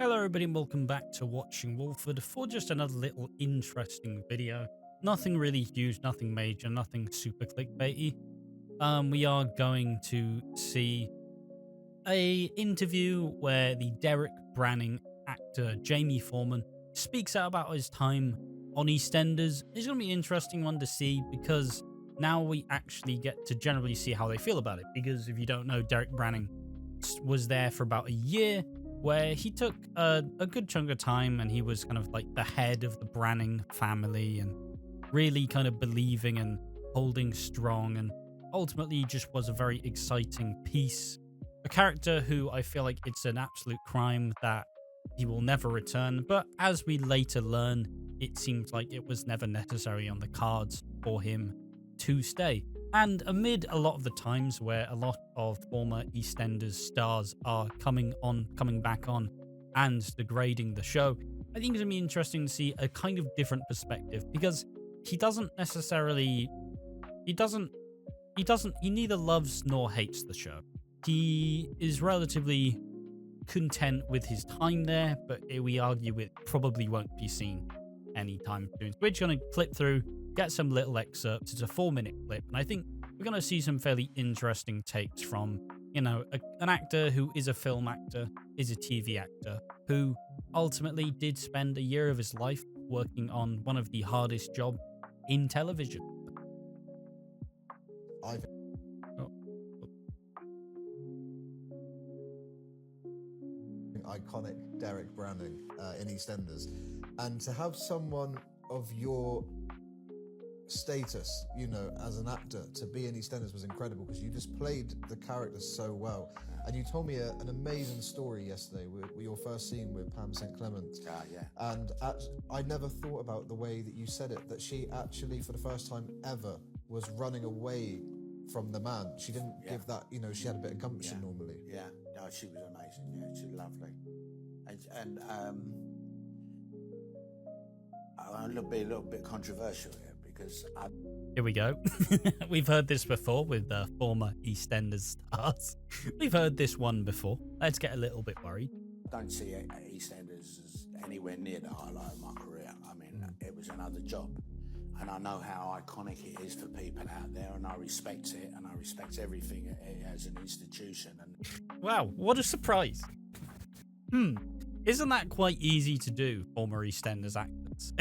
Hello everybody and welcome back to Watching Walford for just another little interesting video. Nothing really huge, nothing major, nothing super clickbaity. We are going to see a interview where the Derek Branning actor Jamie Foreman speaks out about his time on EastEnders. It's going to be an interesting one to see because now we actually get to generally see how they feel about it. Because if you don't know, Derek Branning was there for about a year, where he took a good chunk of time and he was kind of like the head of the Branning family and really kind of believing and holding strong, and ultimately just was a very exciting piece. A character who I feel like it's an absolute crime that he will never return, but as we later learn, it seems like it was never necessary on the cards for him to stay. And amid a lot of the times where a lot of former EastEnders stars are coming back on and degrading the show, I think it's going to be interesting to see a kind of different perspective, because he neither loves nor hates the show. He is relatively content with his time there, but we argue it probably won't be seen anytime soon. We're just going to flip through, get some little excerpts. It's a 4-minute clip, and I think we're going to see some fairly interesting takes from, an actor who is a film actor, is a TV actor, who ultimately did spend a year of his life working on one of the hardest jobs in television. Iconic Derek Branning in EastEnders, and to have someone of your status, as an actor, to be in EastEnders was incredible, because you just played the character so well. And you told me an amazing story yesterday with your first scene with Pam St Clement. Yeah. And I never thought about the way that you said it, that she actually, for the first time ever, was running away from the man. She didn't give that, she had a bit of gumption normally. Yeah, no, she was amazing. Yeah, she was lovely. And I'll be a little bit controversial here, because Here we go. We've heard this before with former EastEnders stars. We've heard this one before. Let's get a little bit worried. I don't see EastEnders as anywhere near the highlight of my career. I mean, it was another job. And I know how iconic it is for people out there, and I respect it, and I respect everything as an institution. And wow, what a surprise. Isn't that quite easy to do, former EastEnders actors?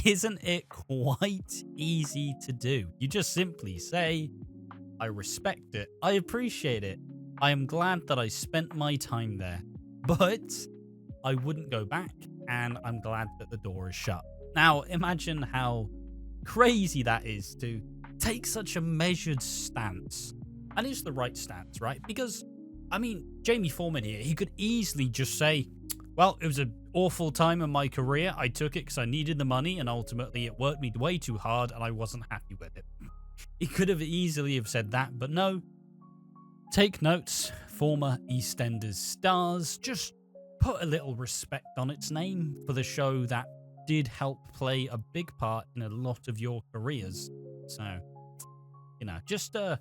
Isn't it quite easy to do? You just simply say, I respect it, I appreciate it, I am glad that I spent my time there, but I wouldn't go back, and I'm glad that the door is shut. Now, imagine how crazy that is to take such a measured stance. And it's the right stance, right? Because, Jamie Foreman here, he could easily just say, well, it was an awful time in my career. I took it because I needed the money, and ultimately it worked me way too hard, and I wasn't happy with it. He could have easily have said that, but no. Take notes, former EastEnders stars. Just put a little respect on its name for the show that did help play a big part in a lot of your careers. So, just an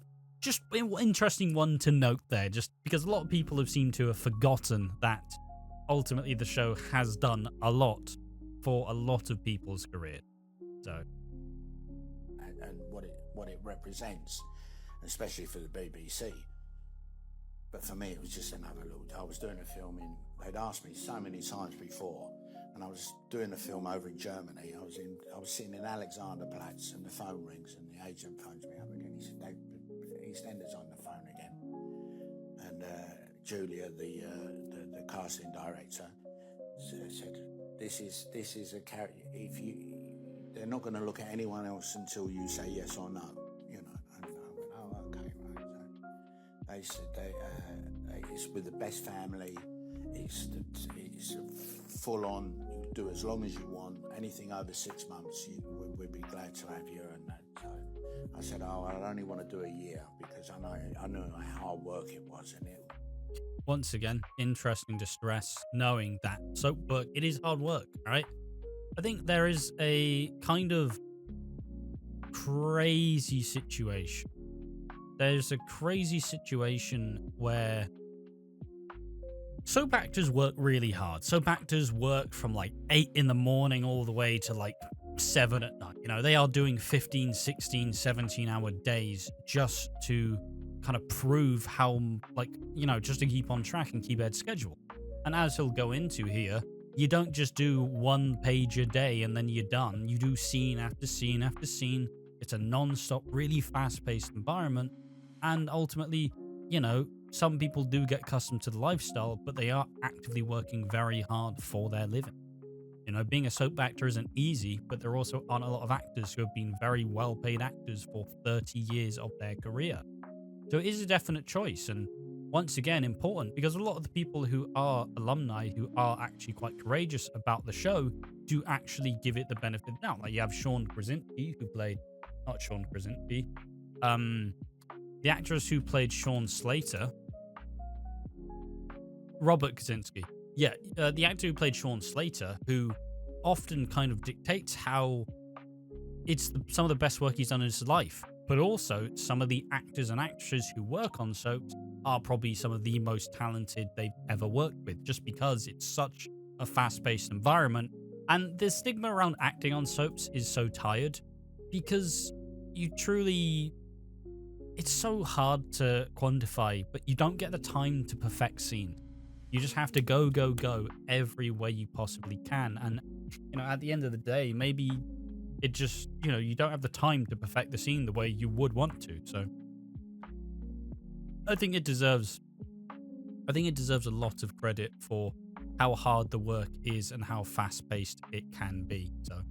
interesting one to note there, just because a lot of people have seemed to have forgotten that ultimately the show has done a lot for a lot of people's career. So, and what it represents, especially for the BBC. But for me, it was just another little. I was doing a film they'd asked me so many times before, and I was doing a film over in Germany. I was sitting in Alexanderplatz, and the phone rings, and the agent phones me up again. He said, EastEnders on the phone again. And Julia, the casting director, said, "This is a character. They're not going to look at anyone else until you say yes or no, And I went, oh, okay, right." So they said it's with the best family. It's full on. You do as long as you want. Anything over 6 months, we'd be glad to have you. And so I said, I only want to do a year, because I know how hard work it was, and it. Once again, interesting to stress, knowing that soap work, it is hard work, right? I think there is a kind of crazy situation. There's a crazy situation where soap actors work really hard. Soap actors work from like 8 in the morning all the way to like 7 at night. You know, they are doing 15, 16, 17-hour days just to kind of prove how, like, you know, just to keep on track and keep their schedule. And as he'll go into here, you don't just do 1 page a day and then you're done. You do scene after scene after scene. It's a non-stop, really fast-paced environment. And ultimately, you know, some people do get accustomed to the lifestyle, but they are actively working very hard for their living. You know, being a soap actor isn't easy, but there also aren't a lot of actors who have been very well-paid actors for 30 years of their career. So it is a definite choice, and once again, important, because a lot of the people who are alumni, who are actually quite courageous about the show, do actually give it the benefit of the doubt. Like, you have Sean Krasinski, who played... Not Sean Krasinski. The actress who played Sean Slater... Robert Krasinski. Yeah, the actor who played Sean Slater, who often kind of dictates how it's some of the best work he's done in his life. But also, some of the actors and actresses who work on soaps are probably some of the most talented they've ever worked with, just because it's such a fast-paced environment. And the stigma around acting on soaps is so tired, because you truly... It's so hard to quantify, but you don't get the time to perfect scenes. You just have to go, go, go every way you possibly can. And, you know, at the end of the day, maybe it just, you know, you don't have the time to perfect the scene the way you would want to. So I think it deserves a lot of credit for how hard the work is and how fast-paced it can be. So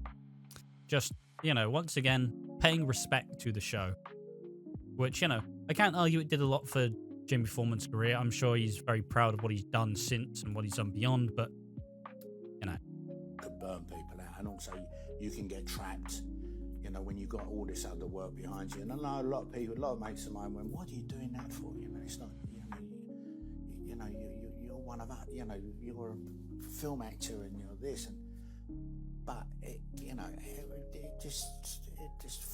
just, you know, once again, paying respect to the show, which, you know, I can't argue it did a lot for Jamie Foreman's career. I'm sure he's very proud of what he's done since and what he's done beyond, but, you know. Could burn people out, and also you can get trapped, you know, when you've got all this other work behind you. And I know a lot of mates of mine went, "What are you doing that for?" You know, it's not, you're one of us, you know, you're a film actor and you're this, and but it, you know, it just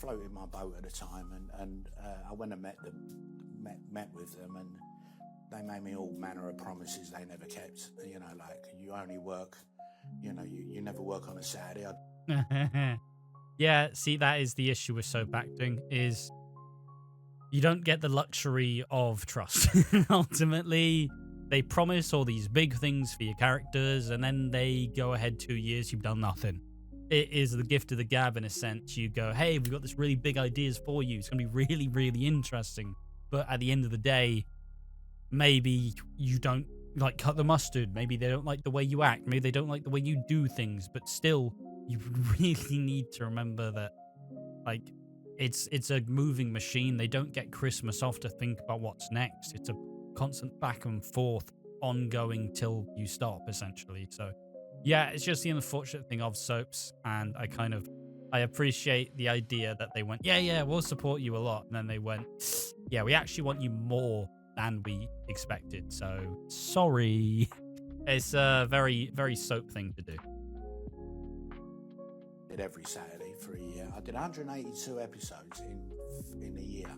floated my boat at the time, and I went and met with them, and they made me all manner of promises they never kept. You know, like, you only work, you know, you never work on a Saturday. Yeah, see, that is the issue with soap acting, is you don't get the luxury of trust. Ultimately, they promise all these big things for your characters, and then they go ahead 2 years, you've done nothing. It is the gift of the gab, in a sense. You go, hey, we've got this really big ideas for you. It's going to be really, really interesting. But at the end of the day, maybe you don't like cut the mustard. Maybe they don't like the way you act. Maybe they don't like the way you do things. But still, you really need to remember that, like, it's a moving machine. They don't get Christmas off to think about what's next. It's a constant back and forth, ongoing till you stop, essentially. So, yeah, it's just the unfortunate thing of soaps. And I appreciate the idea that they went, yeah, we'll support you a lot. And then they went, yeah, we actually want you more than we expected. So, sorry. It's a very, very soap thing to do. Did every Saturday for a year. I did 182 episodes in a year.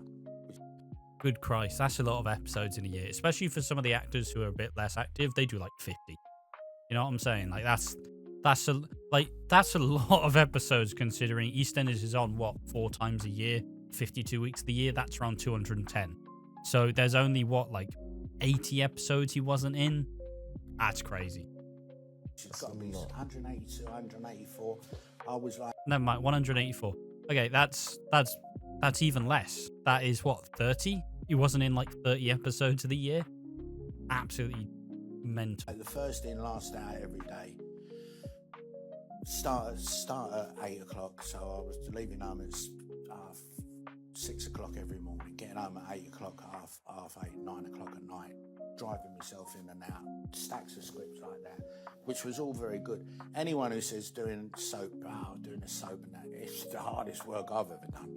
Good Christ, that's a lot of episodes in a year. Especially for some of the actors who are a bit less active, they do like 50. You know what I'm saying? Like, that's a lot of episodes, considering EastEnders is on, 4 times a year, 52 weeks of the year. That's around 210. So there's only 80 episodes he wasn't in. That's crazy. It's got to be 182, 184. I was like, never mind, 184. Okay, that's even less. That is 30? He wasn't in 30 episodes of the year. Absolutely mental. The first in, last out every day. Start at 8 o'clock, so I was leaving home at 6 o'clock every morning, getting home at 8 o'clock, half 8, 9 o'clock at night, driving myself in and out, stacks of scripts like that, which was all very good. Anyone who says doing a soap and that, it's the hardest work I've ever done.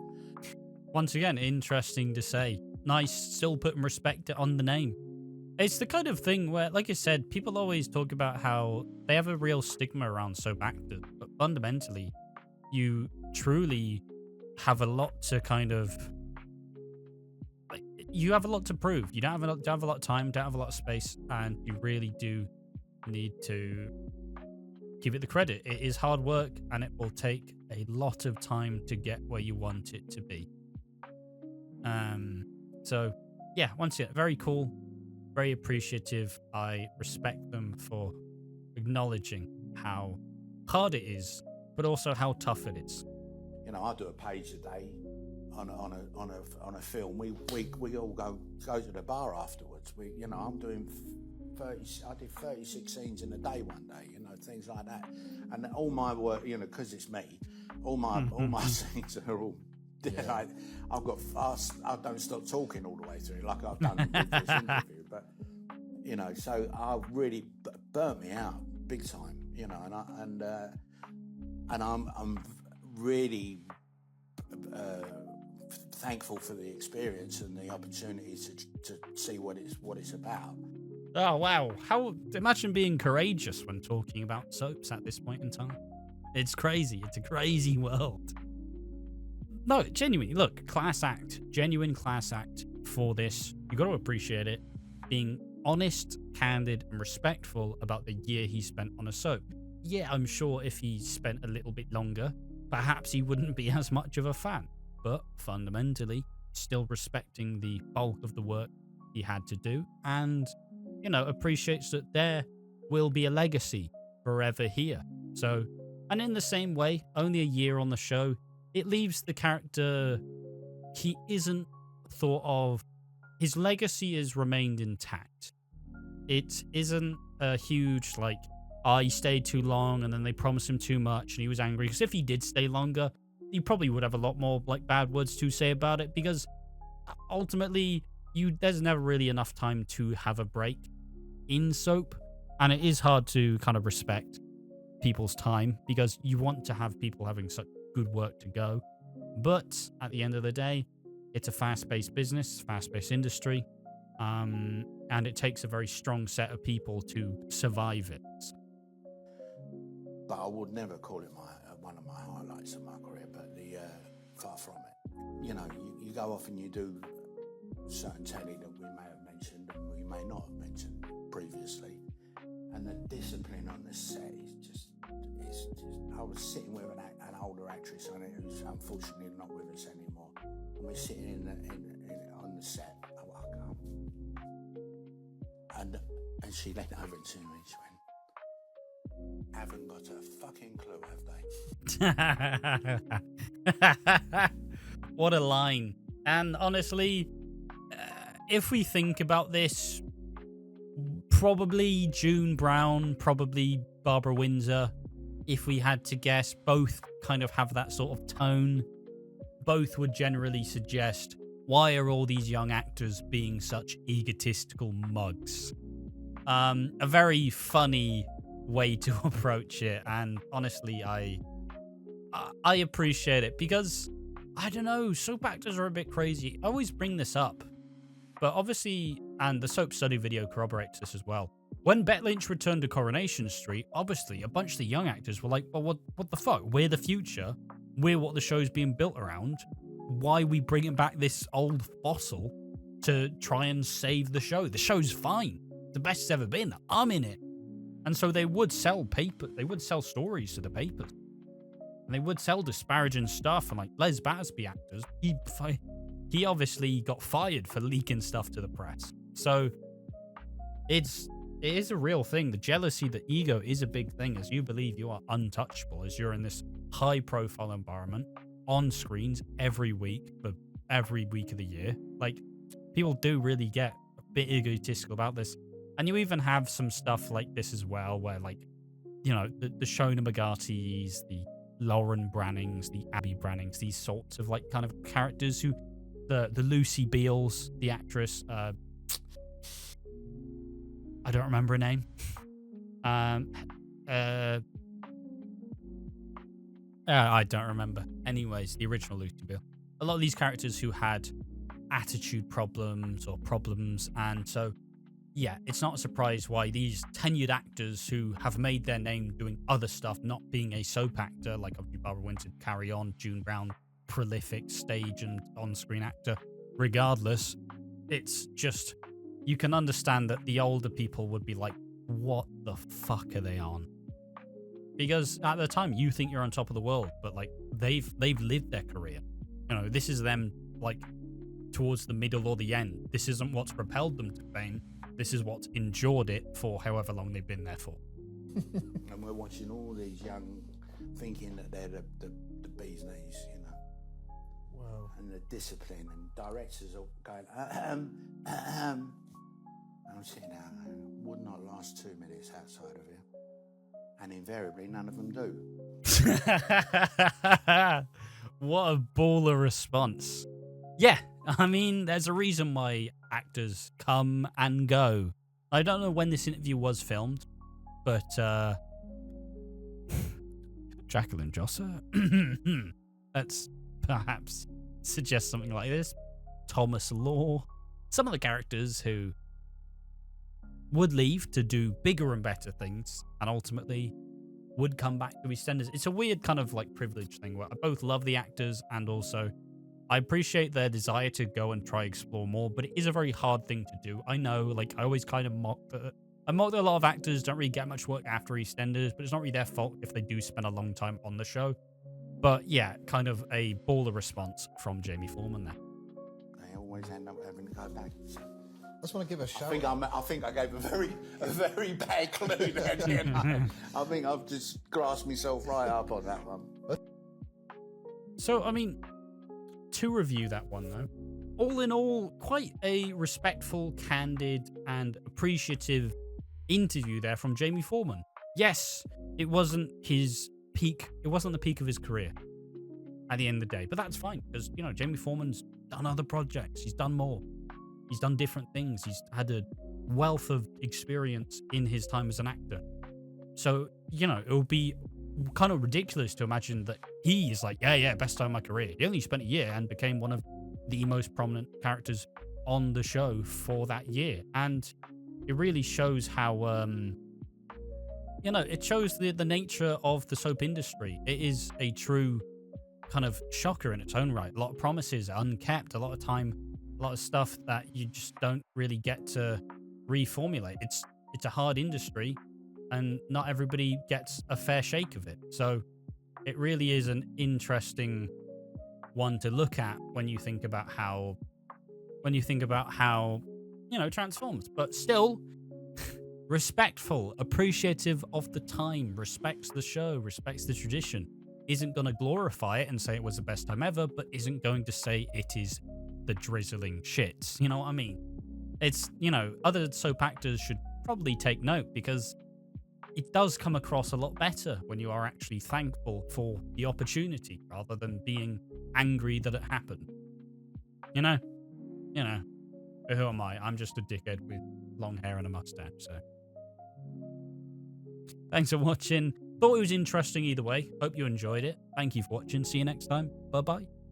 Once again, interesting to say. Nice, still putting respect on the name. It's the kind of thing where, like I said, people always talk about how they have a real stigma around soap actors, but fundamentally, you truly have a lot to kind of... you have a lot to prove. You don't have a lot of time, don't have a lot of space, and you really do need to give it the credit. It is hard work, and it will take a lot of time to get where you want it to be. So yeah, once again, very cool, very appreciative. I respect them for acknowledging how hard it is, but also how tough it is. You know, I do a page a day on a film. We all go to the bar afterwards. I'm doing 36 scenes in a day one day. You know, things like that. And all my work, you know, because it's me, all my scenes are all. Yeah. Like, I don't stop talking all the way through, like I've done with this interview. But you know, so I really burnt me out big time. You know, and I'm really thankful for the experience and the opportunity to see what it's about. Oh wow! Imagine being courageous when talking about soaps at this point in time. It's crazy. It's a crazy world. No, genuinely, look, class act, genuine class act for this. You got to appreciate it. Being honest, candid, and respectful about the year he spent on a soap. Yeah, I'm sure if he spent a little bit longer, perhaps he wouldn't be as much of a fan. But fundamentally, still respecting the bulk of the work he had to do, and, you know, appreciates that there will be a legacy forever here. So, and in the same way, only a year on the show, it leaves the character, he isn't thought of, his legacy has remained intact. It isn't a huge, like, he stayed too long and then they promised him too much and he was angry. Because if he did stay longer, he probably would have a lot more, like, bad words to say about it, because ultimately, there's never really enough time to have a break in soap. And it is hard to kind of respect people's time, because you want to have people having such good work to go. But at the end of the day, it's a fast-paced business, fast-paced industry, and it takes a very strong set of people to survive it. But I would never call it one of my highlights of my career, but far from it. You know, you go off and you do certain telly that we may have mentioned and we may not have mentioned previously, and the discipline on the set is just I was sitting with an older actress on it who's unfortunately not with us anymore, and we're sitting on the set. And she leant over to me and she went, "Haven't got a fucking clue, have they?" What a line. And honestly, if we think about this, probably June Brown, probably Barbara Windsor, if we had to guess, both kind of have that sort of tone. Both would generally suggest, why are all these young actors being such egotistical mugs? A very funny way to approach it, and honestly, I appreciate it, because, I don't know, soap actors are a bit crazy. I always bring this up, but obviously, and the soap study video corroborates this as well. When Bette Lynch returned to Coronation Street, obviously, a bunch of the young actors were like, well, what the fuck? We're the future. We're what the show's being built around. Why are we bringing back this old fossil to try and save the show? The show's fine. The best it's ever been. I'm in it. And so they would sell stories to the papers. And they would sell disparaging stuff. And like Les Battersby actors, he obviously got fired for leaking stuff to the press. So it is a real thing. The jealousy, the ego is a big thing, as you believe you are untouchable, as you're in this high-profile environment on screens every week for every week of the year. Like, people do really get a bit egotistical about this. And you even have some stuff like this as well, where, like, you know, the Shona McGartys, the Lauren Brannings, the Abby Brannings, these sorts of, like, kind of characters who, the Lucy Beals, the actress, I don't remember her name. I don't remember. Anyways, the original Lucy Beale. A lot of these characters who had attitude problems or problems, and so, yeah, it's not a surprise why these tenured actors who have made their name doing other stuff, not being a soap actor, like obviously Barbara Windsor, carry on, June Brown, prolific stage and on-screen actor, regardless, it's just, you can understand that the older people would be like, what the fuck are they on? Because at the time, you think you're on top of the world, but like they've lived their career. You know, this is them like towards the middle or the end. This isn't what's propelled them to fame. This is what's endured it for however long they've been there for. And we're watching all these young, thinking that they're the bee's knees, you know. Wow. And the discipline, and directors are going, I'm sitting there, would not last 2 minutes outside of here. And invariably, none of them do. What a baller response. Yeah, I mean, there's a reason why actors come and go. I don't know when this interview was filmed, but Jacqueline Josser. Let's perhaps suggest something like this. Thomas Law. Some of the characters who would leave to do bigger and better things and ultimately would come back to EastEnders. It's a weird kind of like privilege thing where I both love the actors and also I appreciate their desire to go and try explore more, but it is a very hard thing to do. I know, like, I always kind of mock that. I mock that a lot of actors don't really get much work after EastEnders, but it's not really their fault if they do spend a long time on the show. But yeah, kind of a baller response from Jamie Foreman there. They always end up having to go back. I just want to give a shout out. I think I gave a very bad clue there. You know? I think I've just grasped myself right up on that one. So, I mean, to review that one, though, all in all, quite a respectful, candid, and appreciative interview there from Jamie Foreman. Yes, it wasn't his peak. It wasn't the peak of his career at the end of the day, but that's fine because, you know, Jamie Foreman's done other projects. He's done more. He's done different things. He's had a wealth of experience in his time as an actor. So, you know, it would be kind of ridiculous to imagine that he is like, yeah, best time of my career. He only spent a year and became one of the most prominent characters on the show for that year. And it really shows how, you know, it shows the nature of the soap industry. It is a true kind of shocker in its own right. A lot of promises unkept, a lot of time, a lot of stuff that you just don't really get to reformulate. It's a hard industry and not everybody gets a fair shake of it. So it really is an interesting one to look at when you think about how, you know, it transforms, but still respectful, appreciative of the time, respects the show, respects the tradition, isn't going to glorify it and say it was the best time ever, but isn't going to say it is the drizzling shits. You know what I mean? It's, you know, other soap actors should probably take note because it does come across a lot better when you are actually thankful for the opportunity rather than being angry that it happened. You know, who am I? I'm just a dickhead with long hair and a mustache, so. Thanks for watching. Thought it was interesting either way. Hope you enjoyed it. Thank you for watching. See you next time. Bye-bye.